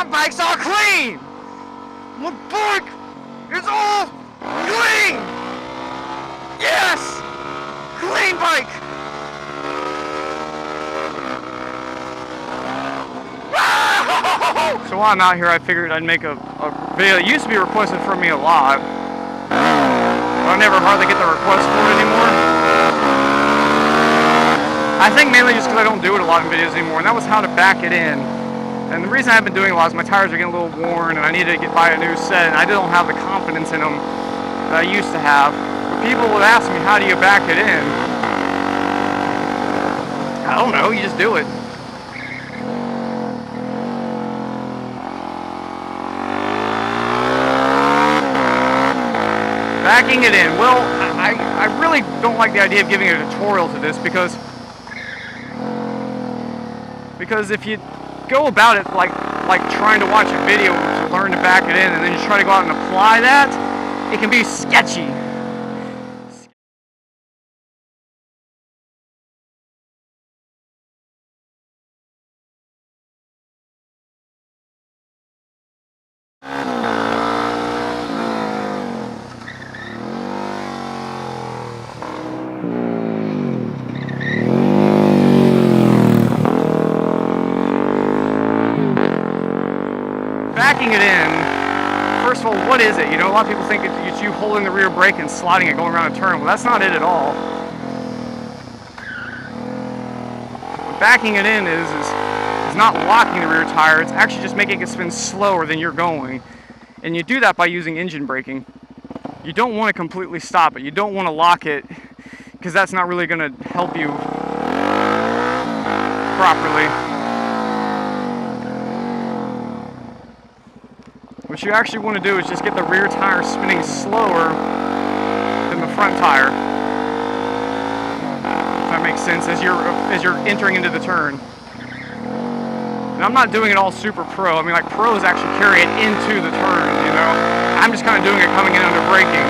My bike's all clean! My bike is all clean! Yes! Clean bike! So while I'm out here, I figured I'd make a video that used to be requested from me a lot, but I never hardly get the request for it anymore. I think mainly just because I don't do it a lot in videos anymore, and that was how to back it in. And the reason I haven't been doing a lot is my tires are getting a little worn, and I need to buy a new set, and I don't have the confidence in them that I used to have. But people would ask me, how do you back it in? I don't know, you just do it. Backing it in. Well, I really don't like the idea of giving a tutorial to this because if you go about it like trying to watch a video to learn to back it in and then you try to go out and apply that, it can be sketchy. Backing it in, first of all, what is it? You know, a lot of people think it's you holding the rear brake and sliding it going around a turn. Well, that's not it at all. What backing it in is not locking the rear tire, it's actually just making it spin slower than you're going. And you do that by using engine braking. You don't want to completely stop it. You don't want to lock it because that's not really going to help you properly. What you actually want to do is just get the rear tire spinning slower than the front tire. If that makes sense, as you're entering into the turn. And I'm not doing it all super pro. I mean, like pros actually carry it into the turn, you know. I'm just kind of doing it coming in under braking.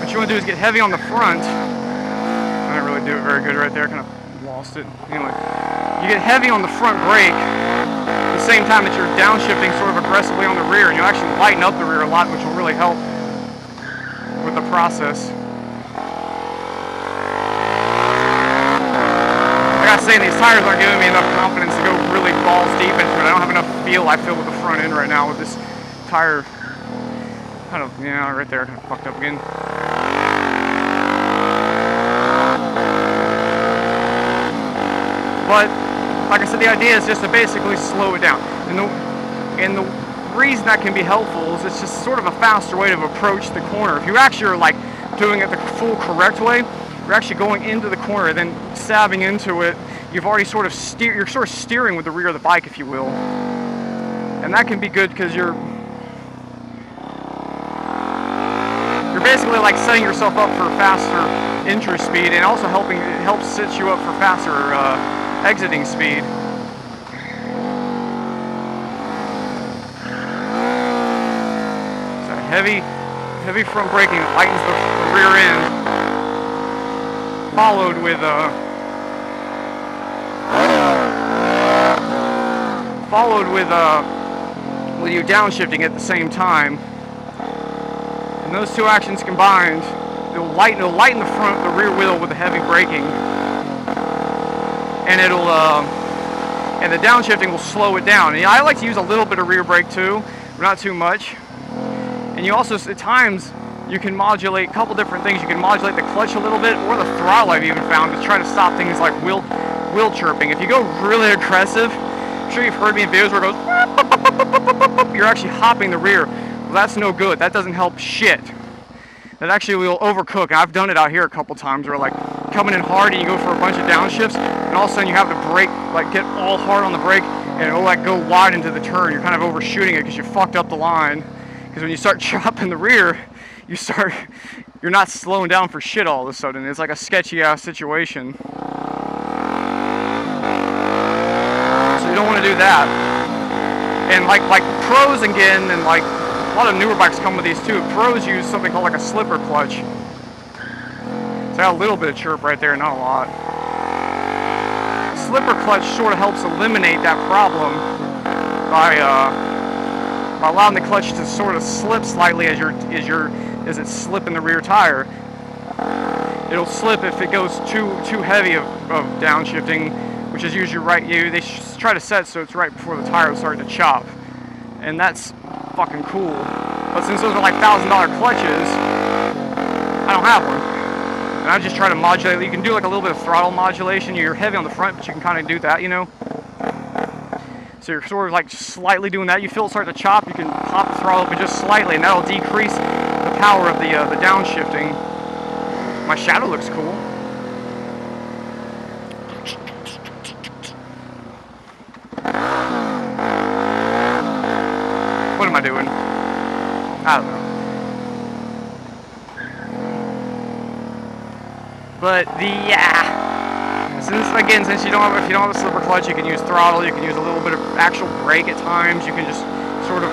What you want to do is get heavy on the front. I didn't really do it very good right there. Kind of lost it. Anyway, you get heavy on the front brake at the same time that you're downshifting sort of aggressively on the rear, and you actually lighten up the rear a lot, which will really help with the process. Like I was saying, these tires aren't giving me enough confidence to go really balls deep into it. I don't have enough feel, I feel, with the front end right now with this tire. Kind of, yeah, right there, kind of fucked up again. But like I said, the idea is just to basically slow it down. And the reason that can be helpful is it's just sort of a faster way to approach the corner. If you actually are like doing it the full correct way, you're actually going into the corner, then stabbing into it, you've already sort of you're sort of steering with the rear of the bike, if you will. And that can be good because you're basically like setting yourself up for faster entry speed, and also it helps set you up for faster exiting speed. So heavy front braking that lightens the rear end, followed with you downshifting at the same time. And those two actions combined, it'll lighten the rear wheel with the heavy braking. And and the downshifting will slow it down. And I like to use a little bit of rear brake too, but not too much. And you also, at times, you can modulate a couple different things. You can modulate the clutch a little bit, or the throttle I've even found to try to stop things like wheel chirping. If you go really aggressive, I'm sure you've heard me in videos where it goes, you're actually hopping the rear. Well, that's no good. That doesn't help shit. That actually will overcook. And I've done it out here a couple times where like coming in hard and you go for a bunch of downshifts, and all of a sudden you have the brake, like get all hard on the brake, and it'll like go wide into the turn. You're kind of overshooting it because you fucked up the line. Because when you start chopping the rear, you're not slowing down for shit all of a sudden. It's like a sketchy ass situation. So you don't want to do that. And like pros again, and like a lot of newer bikes come with these too. Pros use something called like a slipper clutch. So I got a little bit of chirp right there, not a lot. slipper clutch sort of helps eliminate that problem by allowing the clutch to sort of slip slightly as it slip in the rear tire. It'll slip if it goes too heavy of downshifting, which is usually right. They try to set so it's right before the tire is starting to chop, and that's fucking cool. But since those are like $1,000 clutches, I don't have one. And I just try to modulate. You can do like a little bit of throttle modulation. You're heavy on the front, but you can kind of do that, you know. So you're sort of like slightly doing that. You feel it start to chop, you can pop the throttle up and just slightly, and that'll decrease the power of the downshifting. My shadow looks cool. What am I doing? I don't know. But since you don't have a slipper clutch, you can use throttle. You can use a little bit of actual brake at times. You can just sort of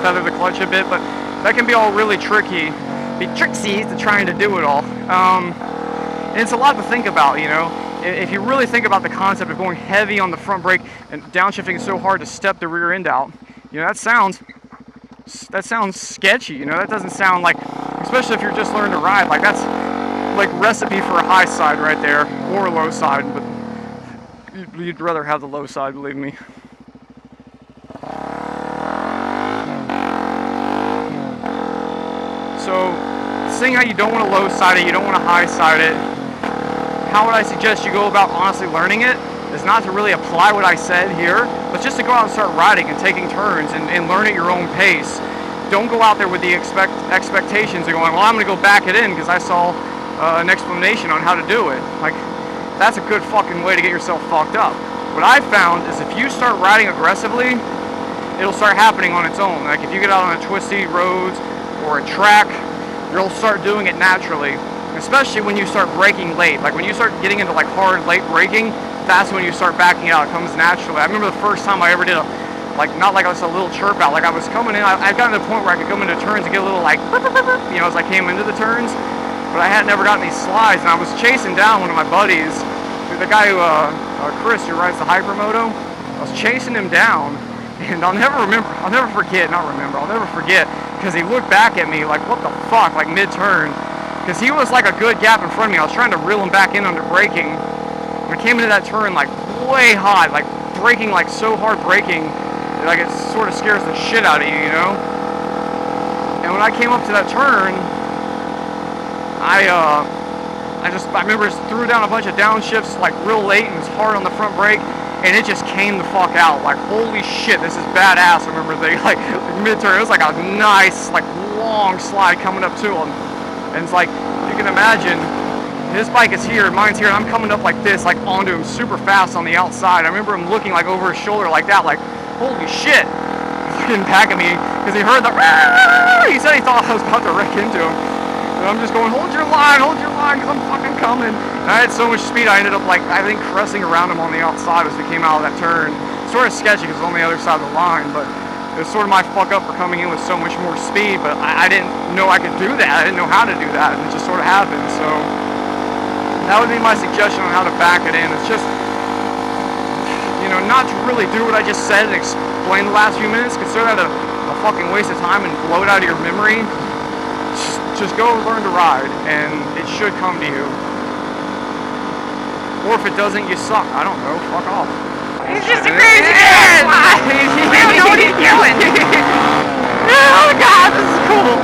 feather the clutch a bit, but that can be all really tricky. Be tricksy to trying to do it all. And it's a lot to think about, you know. If you really think about the concept of going heavy on the front brake and downshifting so hard to step the rear end out, you know, that sounds sketchy. You know, that doesn't sound like, especially if you're just learning to ride, like that's like recipe for a high side right there, or a low side, but you'd rather have the low side, believe me. So, seeing how you don't want to low side it, you don't want to high side it, how would I suggest you go about honestly learning it? Is not to really apply what I said here, but just to go out and start riding and taking turns and learn at your own pace. Don't go out there with the expectations of going, well, I'm going to go back it in because I saw an explanation on how to do it. Like, that's a good fucking way to get yourself fucked up. What I've found is if you start riding aggressively, it'll start happening on its own. Like if you get out on a twisty roads or a track, you'll start doing it naturally. Especially when you start braking late. Like when you start getting into like hard late braking, that's when you start backing out. It comes naturally. I remember the first time I ever did not like I was a little chirp out. Like I was coming in, I'd gotten to the point where I could come into turns and get a little like, you know, as I came into the turns. But I had never gotten these slides, and I was chasing down one of my buddies, the guy who, Chris, who rides the Hypermoto. I was chasing him down, and I'll never forget, because he looked back at me like, what the fuck, like mid-turn, because he was like a good gap in front of me. I was trying to reel him back in under braking. I came into that turn like way hot, like braking, like so hard braking, like it sort of scares the shit out of you, you know? And when I came up to that turn, I remember just threw down a bunch of downshifts like real late and was hard on the front brake, and it just came the fuck out. Like, holy shit, this is badass. I remember thinking, like mid-turn, it was like a nice, like long slide coming up to him. And it's like, you can imagine, his bike is here, mine's here, and I'm coming up like this, like onto him super fast on the outside. I remember him looking like over his shoulder like that, like, holy shit. Looking back at me, because he heard the, he said he thought I was about to wreck into him. And I'm just going, hold your line, because I'm fucking coming. And I had so much speed, I ended up, like, I think, caressing around him on the outside as we came out of that turn. Sort of sketchy, because it was on the other side of the line, but it was sort of my fuck up for coming in with so much more speed, but I didn't know I could do that. I didn't know how to do that, and it just sort of happened. So that would be my suggestion on how to back it in. It's just, you know, not to really do what I just said and explain the last few minutes. Consider that a fucking waste of time and blow it out of your memory. Just go learn to ride, and it should come to you. Or if it doesn't, you suck. I don't know. Fuck off. He's just a crazy man! I don't know what he's doing! Oh god, this is cool!